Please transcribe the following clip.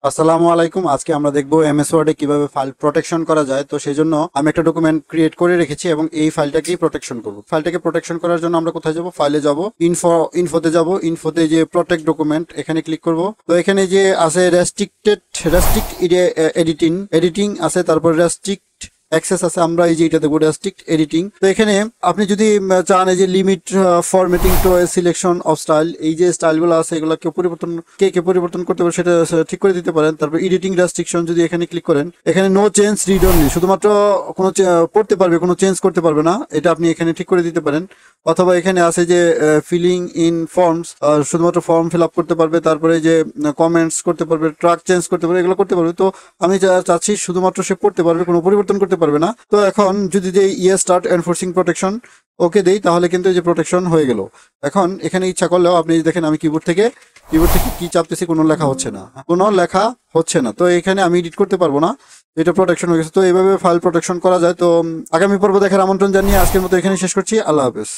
আসসালামু আলাইকুম। আজকে আমরা দেখবো এমএস ওয়ার্ডে কিভাবে ফাইল প্রোটেকশন করা যায়। তো সেই জন্য আমি একটা ডকুমেন্ট ক্রিয়েট করে রেখেছি এবং এই ফাইলটাকেই প্রোটেকশন করব। ফাইলটাকে প্রোটেকশন করার জন্য আমরা কোথায় যাব? ফাইলে যাব, ইনফোতে যাব। ইনফোতে যে প্রোটেক্ট ডকুমেন্ট এখানে ক্লিক করব। তো এখানে যে আছে রেস্ট্রিক্ট এডিটিং আছে, তারপর রেস্ট্রিক্ট অ্যাক্সেস আছে। আমরা এই যে এটা দেখবো রেস্ট্রিক্ট এডিটিং। তো এখানে আপনি যদি চান এই যে limit formatting to selection of style, এই যে স্টাইলগুলো আছে এগুলো কে পরিবর্তন করতে পারে সেটা ঠিক করে দিতে পারেন। তারপর এডিটিং রেস্ট্রিকশন যদি এখানে ক্লিক করেন, এখানে নো চেঞ্জ রিড অনলি, শুধুমাত্র কোনো পড়তে পারবে, কোনো চেঞ্জ করতে পারবে না, এটা আপনি এখানে ঠিক করে দিতে পারেন। অথবা এখানে আছে যে ফিলিং ইন ফর্মস, শুধুমাত্র ফর্ম ফিল আপ করতে পারবে। তারপরে যে কমেন্টস করতে পারবে, ট্র্যাক চেঞ্জ করতে পারবে, এগুলো করতে পারবে। তো আমি চাচ্ছি শুধুমাত্র সে পড়তে পারবে, কোনো পরিবর্তন করতে পারবে না। তো এখন যদি যে স্টার্ট এনফোর্সিং প্রোটেকশন ওকে দেই, তাহলে কিন্তু এই যে প্রোটেকশন হয়ে গেল। এখন এখানে ইচ্ছা করলেও আপনি দেখেন আমি কিবোর্ড থেকে কি চাপতেছি, কোনো লেখা হচ্ছে না। তো এখানে আমি এডিট করতে পারবো না, এটা প্রোটেকশন হয়ে গেছে। তো এইভাবে ফাইল প্রোটেকশন করা যায়। তো আগামী পর্ব দেখার আমন্ত্রণ জানিয়ে আজকের মতো এখানে শেষ করছি। আল্লাহ হাফেজ।